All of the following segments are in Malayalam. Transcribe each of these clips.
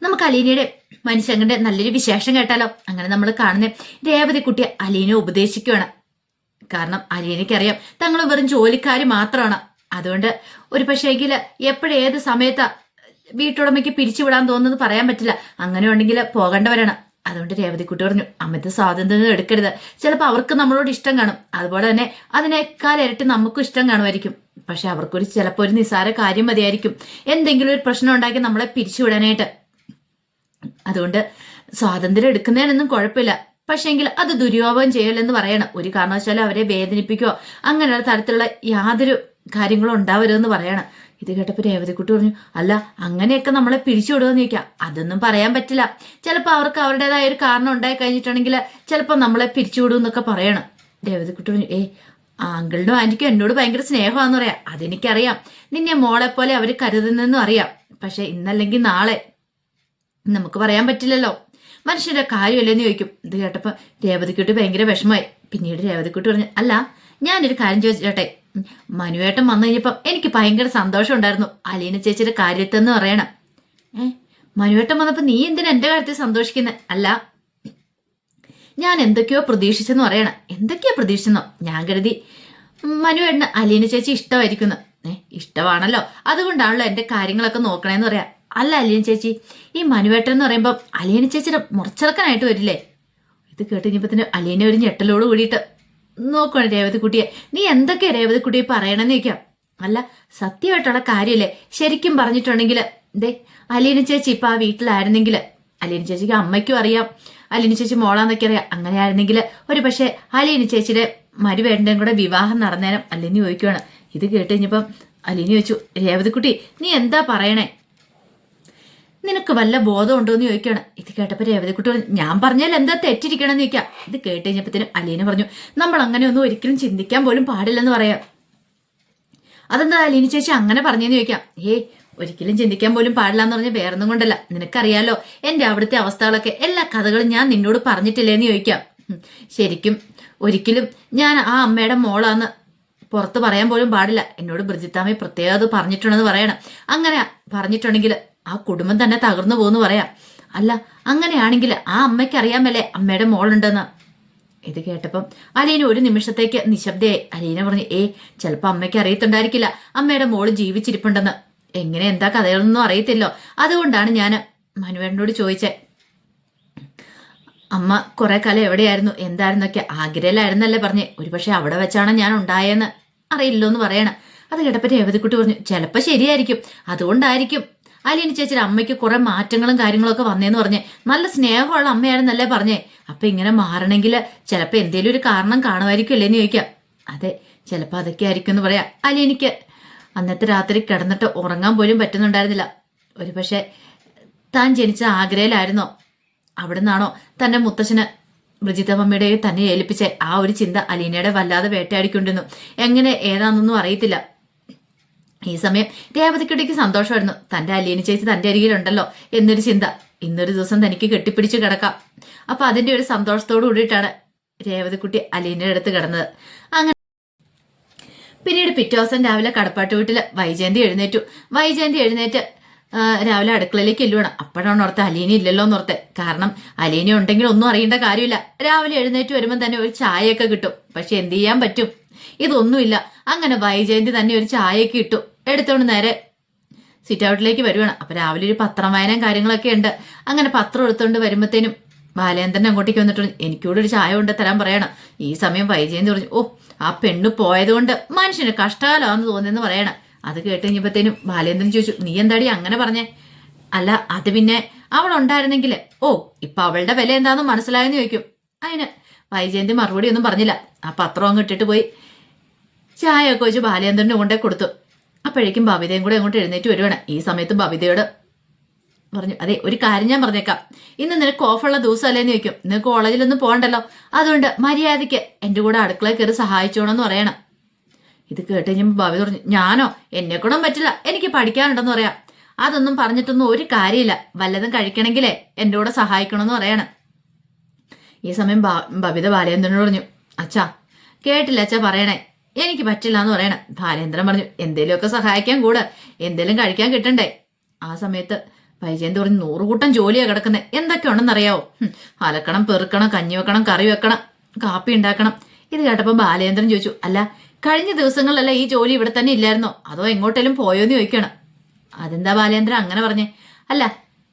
നമുക്ക് അലീനയുടെ മനുഷ്യങ്ങളുടെ നല്ലൊരു വിശേഷം കേട്ടാലോ. അങ്ങനെ നമ്മൾ കാണുന്ന രേവതിക്കുട്ടി അലീനെ ഉപദേശിക്കുകയാണ്. കാരണം അലീനയ്ക്കറിയാം തങ്ങൾ വെറും ജോലിക്കാരി മാത്രമാണ്. അതുകൊണ്ട് ഒരു പക്ഷേങ്കിൽ എപ്പോഴേത് സമയത്താ വീട്ടുടമയ്ക്ക് പിരിച്ചുവിടാൻ തോന്നുന്നത് പറയാൻ പറ്റില്ല. അങ്ങനെ ഉണ്ടെങ്കിൽ പോകേണ്ടവരാണ്. അതുകൊണ്ട് രേവതിക്കുട്ടി പറഞ്ഞു, അമിത സ്വാതന്ത്ര്യം എടുക്കരുത്. ചിലപ്പോൾ അവർക്ക് നമ്മളോട് ഇഷ്ടം കാണും, അതുപോലെ തന്നെ അതിനേക്കാൾ ഇരട്ടി നമുക്കും ഇഷ്ടം കാണുമായിരിക്കും. പക്ഷെ അവർക്കൊരു ചിലപ്പോൾ ഒരു നിസ്സാര കാര്യം മതിയായിരിക്കും എന്തെങ്കിലും ഒരു പ്രശ്നം ഉണ്ടാക്കി നമ്മളെ പിരിച്ചുവിടാനായിട്ട്. അതുകൊണ്ട് സ്വാതന്ത്ര്യം എടുക്കുന്നതിനൊന്നും കുഴപ്പമില്ല, പക്ഷേങ്കിൽ അത് ദുര്യോപയോഗം ചെയ്യലെന്ന് പറയണം. ഒരു കാരണവശാലും അവരെ വേദനിപ്പിക്കുകയോ അങ്ങനെയുള്ള തരത്തിലുള്ള യാതൊരു കാര്യങ്ങളും ഉണ്ടാവരുതെന്ന് പറയണം. ഇത് കേട്ടപ്പോൾ രേവതിക്കുട്ടി പറഞ്ഞു, അല്ല അങ്ങനെയൊക്കെ നമ്മളെ പിരിച്ചുവിടുമെന്ന് ചോദിക്കാം. അതൊന്നും പറയാൻ പറ്റില്ല. ചിലപ്പോൾ അവർക്ക് അവരുടേതായ ഒരു കാരണം ഉണ്ടായി കഴിഞ്ഞിട്ടുണ്ടെങ്കിൽ ചിലപ്പോൾ നമ്മളെ പിരിച്ചുവിടും എന്നൊക്കെ പറയണം. രേവതിക്കുട്ടി പറഞ്ഞു, അങ്കിളിനും ആന്റിക്കും എന്നോട് ഭയങ്കര സ്നേഹമാണെന്ന് പറയാം. അതെനിക്കറിയാം. നിന്നെ മോളെ പോലെ അവർ കരുതുന്നെന്നും അറിയാം. പക്ഷെ ഇന്നല്ലെങ്കിൽ നാളെ നമുക്ക് പറയാൻ പറ്റില്ലല്ലോ. മനുഷ്യന്റെ കാര്യമല്ലെന്ന് ചോദിക്കും. ഇത് കേട്ടപ്പോൾ രേവതിക്കുട്ടി ഭയങ്കര വിഷമമായി. പിന്നീട് രേവതിക്കുട്ടി പറഞ്ഞു, അല്ല ഞാനൊരു കാര്യം ചോദിച്ചോട്ടെ. മനുവേട്ടൻ വന്നു കഴിഞ്ഞപ്പം എനിക്ക് ഭയങ്കര സന്തോഷം ഉണ്ടായിരുന്നു അലീന ചേച്ചിയുടെ കാര്യത്തെന്ന് പറയണം. മനുവേട്ടൻ വന്നപ്പോ നീ എന്തിനാ എന്റെ കാര്യത്തിൽ സന്തോഷിക്കുന്നത്? അല്ല ഞാൻ എന്തൊക്കെയോ പ്രതീക്ഷിച്ചെന്ന് പറയണം. എന്തൊക്കെയോ പ്രതീക്ഷിച്ചെന്നോ? ഞാൻ കരുതി മനുവേട്ടന് അലീന ചേച്ചി ഇഷ്ടമായിരിക്കുന്നു. ഇഷ്ടമാണല്ലോ, അതുകൊണ്ടാണല്ലോ എന്റെ കാര്യങ്ങളൊക്കെ നോക്കണേന്ന് പറയാം. അല്ല അലീന ചേച്ചി, ഈ മനുവേട്ടൻ എന്ന് പറയുമ്പം അലീന ചേച്ചിയുടെ മുറച്ചിറക്കാനായിട്ട് വരില്ലേ? ഇത് കേട്ട് കഴിഞ്ഞപ്പത്തിന് അലീന ഒരു ഞെട്ടലോട് കൂടിയിട്ട് നോക്കണം രേവതിക്കുട്ടിയെ. നീ എന്തൊക്കെയാ രേവതിക്കുട്ടിയെ പറയണമെന്ന് ചോദിക്കാം. അല്ല സത്യമായിട്ടുള്ള കാര്യമല്ലേ? ശരിക്കും പറഞ്ഞിട്ടുണ്ടെങ്കിൽ അലീന ചേച്ചി ഇപ്പൊ ആ വീട്ടിലായിരുന്നെങ്കിൽ അലീന ചേച്ചിക്ക് അമ്മയ്ക്കും അറിയാം അലീന ചേച്ചി മോളാന്നൊക്കെ അറിയാം. അങ്ങനെ ആയിരുന്നെങ്കിൽ ഒരു പക്ഷെ അലീന ചേച്ചിയുടെ മരുവേണ്ടയും കൂടെ വിവാഹം നടന്നേരം അലീന ചോദിക്കുവാണ്. ഇത് കേട്ട് കഴിഞ്ഞപ്പം അലീന ചോദിച്ചു, രേവതിക്കുട്ടി നീ എന്താ പറയണേ? നിനക്ക് വല്ല ബോധം ഉണ്ടോ എന്ന് ചോദിക്കുകയാണ്. ഇത് കേട്ടപ്പോൾ രേവതിക്കുട്ടി പറഞ്ഞു, ഞാൻ പറഞ്ഞാൽ എന്താ തെറ്റിരിക്കണമെന്ന് ചോദിക്കാം. ഇത് കേട്ട് കഴിഞ്ഞപ്പത്തിന് അലീന പറഞ്ഞു, നമ്മൾ അങ്ങനെ ഒന്നും ഒരിക്കലും ചിന്തിക്കാൻ പോലും പാടില്ലെന്ന് പറയാം. അതെന്താ അലീന ചേച്ചി അങ്ങനെ പറഞ്ഞെന്ന് ചോദിക്കാം. ഒരിക്കലും ചിന്തിക്കാൻ പോലും പാടില്ല എന്ന് പറഞ്ഞാൽ വേറൊന്നും കൊണ്ടല്ല, നിനക്കറിയാലോ എന്റെ അവിടുത്തെ അവസ്ഥകളൊക്കെ, എല്ലാ കഥകളും ഞാൻ നിന്നോട് പറഞ്ഞിട്ടില്ലേന്ന് ചോദിക്കാം. ശരിക്കും ഒരിക്കലും ഞാൻ ആ അമ്മയുടെ മോളാന്ന് പുറത്ത് പറയാൻ പോലും പാടില്ല. എന്നോട് ബ്രിജിത്താമ്മ പ്രത്യേകം അത് പറഞ്ഞിട്ടുണ്ടെന്ന് പറയണം. അങ്ങനെ പറഞ്ഞിട്ടുണ്ടെങ്കിൽ ആ കുടുംബം തന്നെ തകർന്നു പോകുന്നു പറയാം. അല്ല അങ്ങനെയാണെങ്കിൽ ആ അമ്മയ്ക്ക് അറിയാമല്ലേ അമ്മയുടെ മോളുണ്ടെന്ന്. ഇത് കേട്ടപ്പം അലീന ഒരു നിമിഷത്തേക്ക് നിശബ്ദയായി. അലീന പറഞ്ഞു, ചിലപ്പോൾ അമ്മയ്ക്ക് അറിയത്തുണ്ടായിരിക്കില്ല അമ്മയുടെ മോള് ജീവിച്ചിരിപ്പുണ്ടെന്ന്. എങ്ങനെ എന്താ കഥകളൊന്നും അറിയത്തില്ലോ, അതുകൊണ്ടാണ് ഞാൻ മനുവേട്ടനോട് ചോദിച്ചേ. അമ്മ കുറെ കാലം എവിടെയായിരുന്നു എന്തായിരുന്നൊക്കെ? ആഗ്രയിലായിരുന്നല്ലേ പറഞ്ഞേ. ഒരുപക്ഷെ അവിടെ വെച്ചാണ് ഞാൻ ഉണ്ടായെന്ന് അറിയില്ലോ എന്ന് പറയണം. അത് കേട്ടപ്പോൾ രേവതിക്കുട്ടി പറഞ്ഞു, ചിലപ്പോൾ ശരിയായിരിക്കും, അതുകൊണ്ടായിരിക്കും അലീന ചേച്ചിയുടെ അമ്മയ്ക്ക് കുറെ മാറ്റങ്ങളും കാര്യങ്ങളൊക്കെ വന്നേന്ന് പറഞ്ഞേ. നല്ല സ്നേഹമുള്ള അമ്മയായിരുന്നല്ലേ പറഞ്ഞേ. അപ്പൊ ഇങ്ങനെ മാറണമെങ്കിൽ ചിലപ്പോൾ എന്തേലും ഒരു കാരണം കാണുമായിരിക്കും അല്ലേന്ന് ചോദിക്കാം. അതെ ചിലപ്പോൾ അതൊക്കെ ആയിരിക്കും എന്ന് പറയാം. അലീനയ്ക്ക് അന്നത്തെ രാത്രി കിടന്നിട്ട് ഉറങ്ങാൻ പോലും പറ്റുന്നുണ്ടായിരുന്നില്ല. ഒരുപക്ഷെ താൻ ജനിച്ച ആഗ്രയിലായിരുന്നോ, അവിടെ നിന്നാണോ തന്റെ മുത്തച്ഛന് ബ്രിജിത്തമ്മയുടെ തന്നെ ഏൽപ്പിച്ച ആ ഒരു ചിന്ത അലീനയുടെ വല്ലാതെ വേട്ടയാടിക്കൊണ്ടിരുന്നു. എങ്ങനെ ഏതാണെന്നൊന്നും അറിയത്തില്ല. ഈ സമയം രേവതിക്കുട്ടിക്ക് സന്തോഷമായിരുന്നു, തന്റെ അലീന ചേച്ചി തന്റെ അരികിലുണ്ടല്ലോ എന്നൊരു ചിന്ത. ഇന്നൊരു ദിവസം തനിക്ക് കെട്ടിപ്പിടിച്ച് കിടക്കാം. അപ്പൊ അതിന്റെ ഒരു സന്തോഷത്തോടു കൂടിയിട്ടാണ് രേവതിക്കുട്ടി അലീനയുടെ അടുത്ത് കിടന്നത്. അങ്ങനെ പിന്നീട് പിറ്റേ ദിവസം രാവിലെ കടപ്പാട്ട് വീട്ടില് വൈജയന്തി എഴുന്നേറ്റ് രാവിലെ അടുക്കളയിലേക്ക് എല്ലുവാണ്. അപ്പോഴാണ് ഓർത്തെ അലീന ഇല്ലല്ലോ എന്നോർത്തെ. കാരണം അലീന ഉണ്ടെങ്കിൽ ഒന്നും അറിയേണ്ട കാര്യമില്ല. രാവിലെ എഴുന്നേറ്റ് വരുമ്പോൾ തന്നെ ഒരു ചായയൊക്കെ കിട്ടും. പക്ഷെ എന്ത് ചെയ്യാൻ പറ്റും, ഇതൊന്നുമില്ല. അങ്ങനെ വൈജയന്തി തന്നെ ഒരു ചായയൊക്കെ ഇട്ടു എടുത്തോണ്ട് നേരെ സിറ്റ് ഔട്ടിലേക്ക് വരുവാണ്. അപ്പൊ രാവിലെ ഒരു പത്രം വായനയും കാര്യങ്ങളൊക്കെ ഉണ്ട്. അങ്ങനെ പത്രം എടുത്തോണ്ട് വരുമ്പോഴത്തേനും ബാലേന്ദ്രൻ അങ്ങോട്ടേക്ക് വന്നിട്ട് എനിക്കൂടെ ഒരു ചായ കൊണ്ട് തരാൻ പറയണം. ഈ സമയം വൈജയന്തി പറഞ്ഞു, ആ പെണ്ണ് പോയത് കൊണ്ട് മനുഷ്യന് കഷ്ടകാലമാണെന്ന് തോന്നിയെന്ന് പറയണം. അത് കേട്ട് കഴിഞ്ഞപ്പോഴത്തേനും ബാലേന്ദ്രൻ ചോദിച്ചു, നീ എന്താടി അങ്ങനെ പറഞ്ഞേ? അല്ല അത് പിന്നെ അവൾ ഉണ്ടായിരുന്നെങ്കിൽ ഇപ്പൊ അവളുടെ വില എന്താണെന്ന് മനസ്സിലായെന്ന് ചോദിക്കും. അതിന് വൈജയന്തി മറുപടി ഒന്നും പറഞ്ഞില്ല. ആ പത്രം അങ്ങ് ഇട്ടിട്ട് പോയി ചായയൊക്കെ വെച്ച് ബാലേന്ദ്രനെ കൊണ്ടേ കൊടുത്തു. അപ്പോഴേക്കും ബബിതയും കൂടെ അങ്ങോട്ട് എഴുന്നേറ്റ് വരുവാണ്. ഈ സമയത്ത് ബബിതയോട് പറഞ്ഞു, അതെ ഒരു കാര്യം ഞാൻ പറഞ്ഞേക്കാം, ഇന്ന് നിനക്ക് ഓഫുള്ള ദിവസമല്ലേന്ന് ചോദിക്കും. നിനക്ക് കോളേജിലൊന്നും പോകണ്ടല്ലോ, അതുകൊണ്ട് മര്യാദയ്ക്ക് എന്റെ കൂടെ അടുക്കളയിൽ കയറി സഹായിച്ചോണെന്ന് പറയണം. ഇത് കേട്ട് കഴിഞ്ഞപ്പോൾ ബബി പറഞ്ഞു, ഞാനോ? എന്നെ കൊണ്ടും പറ്റില്ല, എനിക്ക് പഠിക്കാനുണ്ടെന്ന് പറയാം. അതൊന്നും പറഞ്ഞിട്ടൊന്നും ഒരു കാര്യമില്ല, വല്ലതും കഴിക്കണമെങ്കിലേ എന്റെ കൂടെ സഹായിക്കണമെന്ന് പറയണം. ഈ സമയം ബബിത ബാലേന്ദ്രനോട് പറഞ്ഞു, അച്ഛാ കേട്ടില്ല അച്ഛാ പറയണേ, എനിക്ക് പറ്റില്ല എന്ന് പറയണം. ബാലേന്ദ്രൻ പറഞ്ഞു, എന്തേലുമൊക്കെ സഹായിക്കാൻ കൂടെ, എന്തേലും കഴിക്കാൻ കിട്ടണ്ടേ. ആ സമയത്ത് വൈജയന്തി പറഞ്ഞു 100 കൂട്ടം ജോലിയാ കിടക്കുന്നത്, എന്തൊക്കെയുണ്ടെന്നറിയാവോ? അലക്കണം, പെറുക്കണം, കഞ്ഞി വെക്കണം, കറി വെക്കണം, കാപ്പി ഉണ്ടാക്കണം. ഇത് കേട്ടപ്പോൾ ബാലേന്ദ്രൻ ചോദിച്ചു, അല്ല കഴിഞ്ഞ ദിവസങ്ങളിലല്ല ഈ ജോലി ഇവിടെ തന്നെ ഇല്ലായിരുന്നോ, അതോ എങ്ങോട്ടേലും പോയോന്ന് ചോദിക്കണം. അതെന്താ ബാലേന്ദ്രൻ അങ്ങനെ പറഞ്ഞേ? അല്ല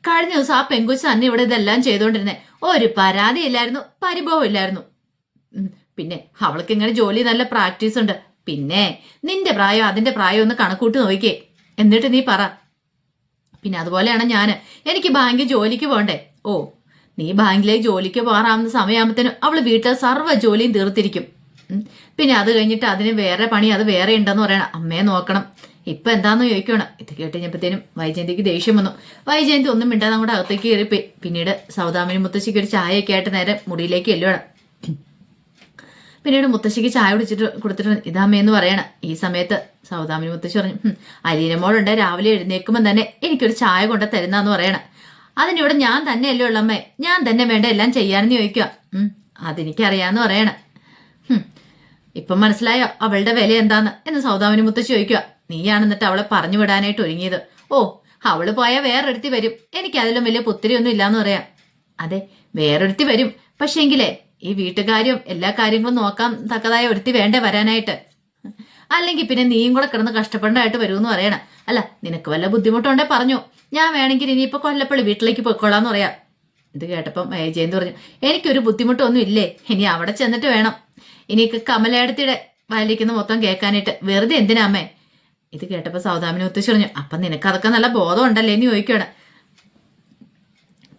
കഴിഞ്ഞ ദിവസം ആ പെങ്കുച്ച് തന്നെ ഇവിടെ ഇതെല്ലാം ചെയ്തോണ്ടിരുന്നേ, ഒരു പരാതി ഇല്ലായിരുന്നു, പരിഭവം ഇല്ലായിരുന്നു. പിന്നെ അവൾക്ക് ഇങ്ങനെ ജോലി നല്ല പ്രാക്ടീസ് ഉണ്ട്. പിന്നെ നിന്റെ പ്രായം അതിന്റെ പ്രായം ഒന്ന് കണക്കൂട്ടി നോക്കിക്കേ, എന്നിട്ട് നീ പറ. പിന്നെ അതുപോലെയാണ് എനിക്ക് ബാങ്കിൽ ജോലിക്ക് പോകണ്ടേ? ഓ, നീ ബാങ്കിലേക്ക് ജോലിക്ക് പോകാറാവുന്ന സമയമാകുമ്പത്തേനും അവള് വീട്ടിൽ സർവ്വ ജോലിയും തീർത്തിരിക്കും. പിന്നെ അത് കഴിഞ്ഞിട്ട് അതിന് വേറെ പണി അത് വേറെ ഉണ്ടെന്ന് പറയണം, അമ്മയെ നോക്കണം. ഇപ്പൊ എന്താന്ന് ചോദിക്കണം. ഇത് കേട്ടുകഴിഞ്ഞപ്പോഴത്തേനും വൈജയന്തിക്ക് ദേഷ്യം വന്നു. വൈജയന്തി ഒന്നും മിണ്ടാതെ അങ്ങോട്ട് അകത്തേക്ക് കയറിപ്പോയി. പിന്നീട് സൗദാമിനി മുത്തശ്ശിക്ക് ഒരു ചായയൊക്കെ ആയിട്ട് നേരെ മുറിയിലേക്ക് എല്ലുവാണ്. പിന്നീട് മുത്തശ്ശിക്ക് ചായ കൊടുത്തിട്ട് ഇതാമ്മയെന്ന് പറയണം. ഈ സമയത്ത് സൗദാമിനി മുത്തശ്ശി പറഞ്ഞു, അലീനമോളുണ്ട് രാവിലെ എഴുന്നേൽക്കുമ്പോൾ തന്നെ എനിക്കൊരു ചായ കൊണ്ട് തരുന്നാന്ന് പറയണം. അതിനിവിടെ ഞാൻ തന്നെയല്ലേ ഉള്ളമ്മേ, ഞാൻ തന്നെ വേണ്ട എല്ലാം ചെയ്യാനെന്ന് ചോദിക്കുക. അതെനിക്കറിയാന്ന് പറയണം. ഇപ്പം മനസ്സിലായോ അവളുടെ വില എന്താന്ന് എന്ന് സൗദാമിനി മുത്തശ്ശി ചോദിക്കുക. നീയാണ് എന്നിട്ട് അവളെ പറഞ്ഞു വിടാനായിട്ട് ഒരുങ്ങിയത്. ഓ, അവള് പോയാൽ വേറൊരുത്തി വരും, എനിക്ക് അതിലും വലിയ പുത്തിരി ഒന്നും ഇല്ലാന്ന് പറയാം. അതെ, വേറൊരുത്തി വരും, പക്ഷേങ്കിലേ ഈ വീട്ടുകാര്യം എല്ലാ കാര്യങ്ങളും നോക്കാൻ തക്കതായ ഒരുത്തി വേണ്ടേ വരാനായിട്ട്. അല്ലെങ്കിൽ പിന്നെ നീയും കൂടെ കിടന്ന് കഷ്ടപ്പെടാനായിട്ട് വരുമെന്ന് പറയണം. അല്ല നിനക്ക് വല്ല ബുദ്ധിമുട്ടുണ്ടേ പറഞ്ഞു, ഞാൻ വേണമെങ്കിൽ ഇനിയിപ്പോ കൊല്ലപ്പള്ളി വീട്ടിലേക്ക് പോയിക്കോളാന്ന് പറയാം. ഇത് കേട്ടപ്പം ജയന്ത് പറഞ്ഞു, എനിക്കൊരു ബുദ്ധിമുട്ടൊന്നും ഇല്ലേ, ഇനി അവിടെ ചെന്നിട്ട് വേണം ഇനിക്ക് കമലേടത്തിയുടെ വായിലിരിക്കുന്ന മൊത്തം കേൾക്കാനായിട്ട്, വെറുതെ എന്തിനാ അമ്മേ. ഇത് കേട്ടപ്പോൾ സൗദാമിനി മുത്തശ്ശി പറഞ്ഞു, അപ്പം നിനക്ക് അതൊക്കെ നല്ല ബോധം ഉണ്ടല്ലേ എന്ന് ചോദിക്കുകയാണ്.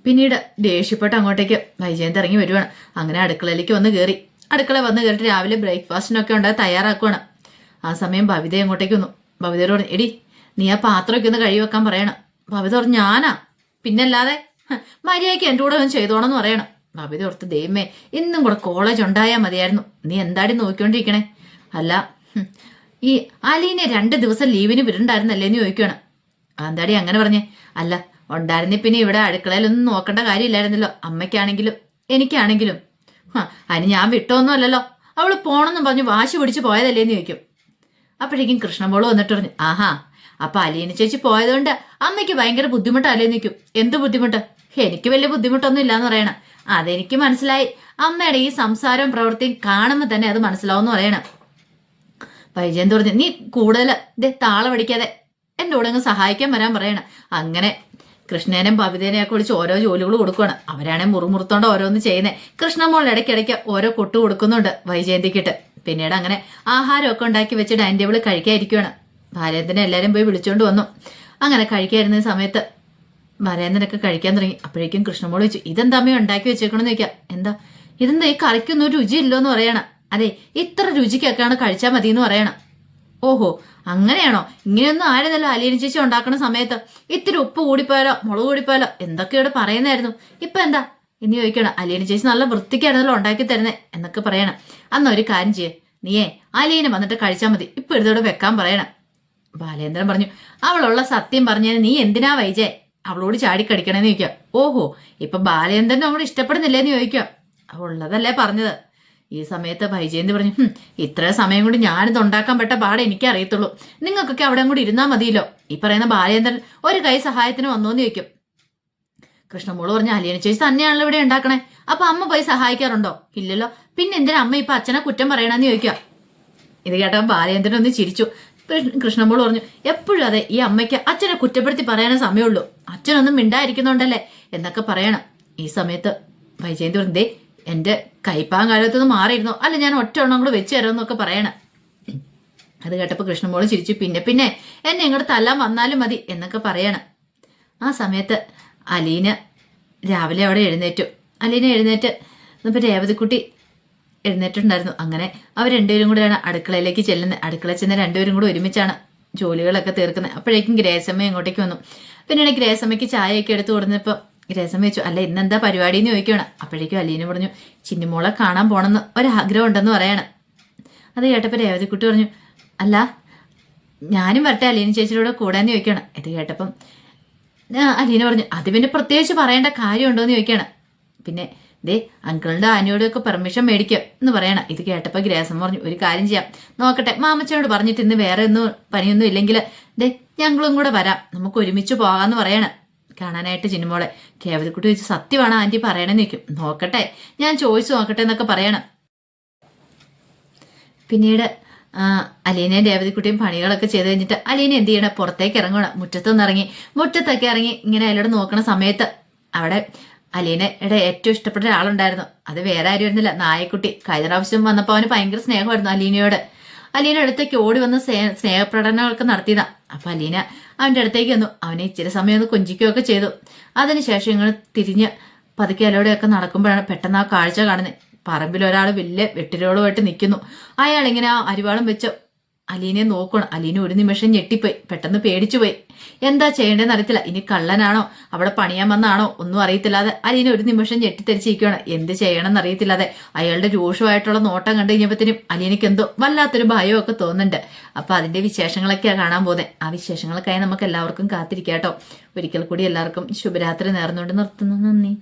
പിന്നീട് ദേഷ്യപ്പെട്ട് അങ്ങോട്ടേക്ക് വൈജയന്തി ഇറങ്ങി വരുവാണ്. അങ്ങനെ അടുക്കളയിലേക്ക് വന്ന് കയറി. അടുക്കള വന്ന് കയറിയിട്ട് രാവിലെ ബ്രേക്ക്ഫാസ്റ്റിനൊക്കെ ഉണ്ടായി തയ്യാറാക്കുവാണ്. ആ സമയം ഭവിത അങ്ങോട്ടേക്ക് വന്നു. ഭവിതയോട് പറഞ്ഞു, എടി നീ ആ പാത്രമൊക്കെ ഒന്ന് കഴുകി വെക്കാൻ പറയണം. ഭവിത പറഞ്ഞു, ഞാനാ പിന്നല്ലാതെ, മര്യാദയ്ക്ക് എൻ്റെ കൂടെ ഒന്ന് ചെയ്തോണമെന്ന് പറയണം. ഭവിത ഓർത്ത്, ദൈവമേ ഇന്നും കൂടെ കോളേജ് ഉണ്ടായാൽ മതിയായിരുന്നു, നീ എന്താടി നോക്കിക്കൊണ്ടിരിക്കണേ? അല്ല ഈ അലീനെ 2 ദിവസം ലീവിന് വിടണ്ടായിരുന്നല്ലേ എന്ന് ചോദിക്കുകയാണ്. എന്താടി അങ്ങനെ പറഞ്ഞേ? അല്ല ഉണ്ടായിരുന്നേ പിന്നെ ഇവിടെ അടുക്കളയിലൊന്നും നോക്കേണ്ട കാര്യമില്ലായിരുന്നല്ലോ, അമ്മയ്ക്കാണെങ്കിലും എനിക്കാണെങ്കിലും. അതിന് ഞാൻ വിട്ടൊന്നും അല്ലല്ലോ, അവള് പോണെന്നും പറഞ്ഞു വാശി പിടിച്ച് പോയതല്ലേന്ന് ചോദിക്കും. അപ്പോഴേക്കും കൃഷ്ണമോള് വന്നിട്ട് പറഞ്ഞു, ആഹാ അപ്പൊ അലീന ചേച്ചി പോയതുകൊണ്ട് അമ്മയ്ക്ക് ഭയങ്കര ബുദ്ധിമുട്ടല്ലേന്ന് ചോദിക്കും. എന്ത് ബുദ്ധിമുട്ട്? എനിക്ക് വലിയ ബുദ്ധിമുട്ടൊന്നും ഇല്ലാന്ന് പറയണം. അതെനിക്ക് മനസ്സിലായി, അമ്മയുടെ ഈ സംസാരവും പ്രവൃത്തിയും കാണുമ്പോൾ തന്നെ അത് മനസ്സിലാവുമെന്ന് പറയണം. വൈജയന്തി പറഞ്ഞു, നീ കൂടുതൽ താളം അടിക്കാതെ എൻ്റെ കൂടെ അങ്ങ് സഹായിക്കാൻ വരാൻ പറയണം. അങ്ങനെ കൃഷ്ണേനും ഭവിതേനെയും ഒക്കെ വിളിച്ച് ഓരോ ജോലികൾ കൊടുക്കുകയാണ്. അവരാണെ മുറുമുറുത്തോണ്ട് ഓരോന്ന് ചെയ്യുന്നത്. കൃഷ്ണമോൾ ഇടയ്ക്കിടയ്ക്ക് ഓരോ കൊട്ട് കൊടുക്കുന്നുണ്ട് വൈജയന്തിക്കിട്ട്. പിന്നീട് അങ്ങനെ ആഹാരമൊക്കെ ഉണ്ടാക്കി വെച്ച് ഡൈനിങ് ടേബിൾ കഴിക്കാതിരിക്കുകയാണ്. ഭാരേന്ദ്രനെ എല്ലാവരും പോയി വിളിച്ചോണ്ട് വന്നു. അങ്ങനെ കഴിക്കാതിരുന്ന സമയത്ത് ഭാരേന്ദ്രനൊക്കെ കഴിക്കാൻ തുടങ്ങി. അപ്പോഴേക്കും കൃഷ്ണമോൾ ചോദിച്ചു, ഇതെന്താ അമ്മ ഉണ്ടാക്കി വെച്ചേക്കണമെന്ന് ചോദിക്കാം. എന്താ ഇതെന്താ ഈ കറിക്കൊന്നും രുചിയില്ലോ എന്ന് പറയണം. അതെ, ഇത്ര രുചിക്കൊക്കെയാണ് കഴിച്ചാൽ മതി എന്ന് പറയണം. ഓഹോ അങ്ങനെയാണോ? ഇങ്ങനെയൊന്നും ആയിരുന്നല്ലോ അലീന ചേച്ചി ഉണ്ടാക്കുന്ന സമയത്ത്. ഇത്തിരി ഉപ്പ് കൂടിപ്പോയാലോ മുളക് കൂടിപ്പോയാലോ എന്തൊക്കെയോട് പറയുന്നായിരുന്നു, ഇപ്പൊ എന്താ ഇനി ചോദിക്കണം. അലീന ചേച്ചി നല്ല വൃത്തിക്കായിരുന്നല്ലോ ഉണ്ടാക്കി തരുന്നേ എന്നൊക്കെ പറയണം. അന്ന് ഒരു കാര്യം ചെയ്യേ, നീയേ അലീന വന്നിട്ട് കഴിച്ചാൽ മതി, ഇപ്പൊ ഇതോടെ വെക്കാൻ പറയണം. ബാലേന്ദ്രൻ പറഞ്ഞു, അവളുള്ള സത്യം പറഞ്ഞാൽ നീ എന്തിനാ വൈജേ അവളോട് ചാടിക്കടിക്കണേന്ന് ചോദിക്കാം. ഓഹോ ഇപ്പൊ ബാലേന്ദ്രൻ നമ്മൾ ഇഷ്ടപ്പെടുന്നില്ലേന്ന് ചോദിക്കാം. അവളുള്ളതല്ലേ പറഞ്ഞത്. ഈ സമയത്ത് വൈജയന്തി പറഞ്ഞു, ഇത്ര സമയം കൊണ്ട് ഞാനിത് ഉണ്ടാക്കാൻ പെട്ട പാടെ എനിക്കറിയത്തുള്ളൂ, നിങ്ങൾക്കൊക്കെ അവിടെ കൂടി ഇരുന്നാൽ മതിയല്ലോ. ഈ പറയുന്ന ബാലേന്ദ്രൻ ഒരു കൈ സഹായത്തിന് വന്നോന്ന് ചോദിക്കും. കൃഷ്ണമോള് പറഞ്ഞു, അലീന ചേച്ചി തന്നെയാണല്ലോ ഇവിടെ ഉണ്ടാക്കണേ, അപ്പൊ അമ്മ പോയി സഹായിക്കാറുണ്ടോ? ഇല്ലല്ലോ, പിന്നെ എന്തിനാ അമ്മ ഇപ്പൊ അച്ഛനെ കുറ്റം പറയണമെന്ന് ചോദിക്കാം. ഇത് കേട്ടപ്പോൾ ബാലേന്ദ്രൻ ഒന്ന് ചിരിച്ചു. കൃഷ്ണമോള് പറഞ്ഞു, എപ്പോഴും അതെ, ഈ അമ്മയ്ക്ക് അച്ഛനെ കുറ്റപ്പെടുത്തി പറയാനേ സമയമുള്ളൂ, അച്ഛനൊന്നും മിണ്ടായിരിക്കുന്നുണ്ടല്ലേ എന്നൊക്കെ പറയണം. ഈ സമയത്ത് വൈജയന്തി പറഞ്ഞു, എന്റെ കൈപ്പാൻ കാലത്തുനിന്ന് മാറിയിരുന്നോ, അല്ല ഞാൻ ഒറ്റ എണ്ണം കൂടെ വെച്ച് തരുമെന്നൊക്കെ പറയണം. അത് കേട്ടപ്പോൾ കൃഷ്ണമോള് ചിരിച്ചു. പിന്നെ എന്നെ ഇങ്ങോട്ട് തല്ലാൻ വന്നാലും മതി എന്നൊക്കെ പറയണം. ആ സമയത്ത് അലീന രാവിലെ അവിടെ എഴുന്നേറ്റു. അലീന എഴുന്നേറ്റ് ഇപ്പം രേവതിക്കുട്ടി എഴുന്നേറ്റുണ്ടായിരുന്നു. അങ്ങനെ അവർ രണ്ടുപേരും കൂടെയാണ് അടുക്കളയിലേക്ക് ചെല്ലുന്നത്. അടുക്കളയിൽ ചെന്ന് രണ്ടുപേരും കൂടെ ഒരുമിച്ചാണ് ജോലികളൊക്കെ തീർക്കുന്നത്. അപ്പോഴേക്കും ഗ്രേസമ്മ ഇങ്ങോട്ടേക്ക് വന്നു. പിന്നീട് ഗ്രേസമ്മയ്ക്ക് ചായയൊക്കെ എടുത്തു കൊടുന്നപ്പോൾ ഗ്രേസമ്മ ചോദിച്ചു, അല്ല ഇന്നെന്താ പരിപാടി എന്ന് ചോദിക്കുകയാണ്. അപ്പോഴേക്കും അലീന പറഞ്ഞു, ചിന്നിമോളെ കാണാൻ പോകണമെന്ന് ഒരാഗ്രഹം ഉണ്ടെന്ന് പറയണം. അത് കേട്ടപ്പോൾ രേവതിക്കുട്ടി പറഞ്ഞു, അല്ല ഞാനും വരട്ടെ അലീന ചേച്ചിയുടെ കൂടാന്ന് ചോദിക്കണം. ഇത് കേട്ടപ്പം അലീന പറഞ്ഞു, അത് പിന്നെ പ്രത്യേകിച്ച് പറയേണ്ട കാര്യമുണ്ടോയെന്ന് ചോദിക്കുകയാണ്. പിന്നെ അങ്കിളിൻ്റെ ആനിയോടൊക്കെ പെർമിഷൻ മേടിക്കുക എന്ന് പറയണം. ഇത് കേട്ടപ്പോൾ ഗ്രേസമ്മ പറഞ്ഞു, ഒരു കാര്യം ചെയ്യാം, നോക്കട്ടെ മാമച്ചനോട് പറഞ്ഞിട്ട് ഇന്ന് വേറെ ഒന്നും പണിയൊന്നും ഇല്ലെങ്കിൽ ഞങ്ങളും കൂടെ വരാം, നമുക്ക് ഒരുമിച്ച് പോകാമെന്ന് പറയണം. കാണാനായിട്ട് ചിന്നുമോളെ. രേവതിക്കുട്ടി വെച്ച് സത്യമാണ് ആന്റി പറയണെന്ന് നിൽക്കും. നോക്കട്ടെ, ഞാൻ ചോദിച്ചു നോക്കട്ടെ എന്നൊക്കെ പറയണം. പിന്നീട് അലീനയും രേവതിക്കുട്ടിയും പണികളൊക്കെ ചെയ്ത് കഴിഞ്ഞിട്ട് അലീന എന്ത് ചെയ്യണം, പുറത്തേക്ക് ഇറങ്ങണം. മുറ്റത്തൊന്ന് ഇറങ്ങി, മുറ്റത്തൊക്കെ ഇറങ്ങി ഇങ്ങനെ അയാളോട് നോക്കണ സമയത്ത് അവിടെ അലീനയുടെ ഏറ്റവും ഇഷ്ടപ്പെട്ട ഒരാളുണ്ടായിരുന്നു. അത് വേറെ ആരും ആയിരുന്നില്ല, നായക്കുട്ടി. കഴിഞ്ഞ പ്രാവശ്യം വന്നപ്പോൾ അവന് ഭയങ്കര സ്നേഹമായിരുന്നു അലീനയോട്. അലീന അടുത്തേക്ക് ഓടി വന്ന് സ്നേഹപ്രകടനങ്ങളൊക്കെ നടത്തിയതാ. അപ്പൊ അലീന അവന്റെ അടുത്തേക്ക് വന്നു. അവനെ ഇച്ചിരി സമയം ഒന്ന് കൊഞ്ചിക്കുകയൊക്കെ ചെയ്തു. അതിനുശേഷം ഇങ്ങനെ തിരിഞ്ഞ് പതുക്കെ അലോടെയൊക്കെ നടക്കുമ്പോഴാണ് പെട്ടെന്ന് ആ കാഴ്ച കാണുന്നത്. പറമ്പിൽ ഒരാൾ വലിയ വെട്ടിരോളുമായിട്ട് നിൽക്കുന്നു. അയാൾ ഇങ്ങനെ ആ അരിവാളും വെച്ച് അലീനയെ നോക്കണം. അലീന ഒരു നിമിഷം ഞെട്ടിപ്പോയി, പെട്ടെന്ന് പേടിച്ചുപോയി. എന്താ ചെയ്യേണ്ടതെന്ന് അറിയത്തില്ല. ഇനി കള്ളനാണോ അവിടെ പണിയാൻ വന്നാണോ ഒന്നും അറിയത്തില്ലാതെ അലീന ഒരു നിമിഷം ഞെട്ടിത്തെരിച്ചിരിക്കുകയാണ്. എന്ത് ചെയ്യണമെന്ന് അറിയത്തില്ലാതെ അയാളുടെ രൂക്ഷമായിട്ടുള്ള നോട്ടം കണ്ടു കഴിഞ്ഞപ്പോഴത്തേനും അലീനയ്ക്ക് എന്തോ വല്ലാത്തൊരു ഭയമൊക്കെ തോന്നുന്നുണ്ട്. അപ്പൊ അതിന്റെ വിശേഷങ്ങളൊക്കെയാണ് കാണാൻ പോകുന്നത്. ആ വിശേഷങ്ങൾക്കായി നമുക്ക് എല്ലാവർക്കും കാത്തിരിക്കാം കേട്ടോ. ഒരിക്കൽ കൂടി എല്ലാവർക്കും ശുഭരാത്രി നേർന്നുകൊണ്ട് നിർത്തുന്നു. നന്ദി.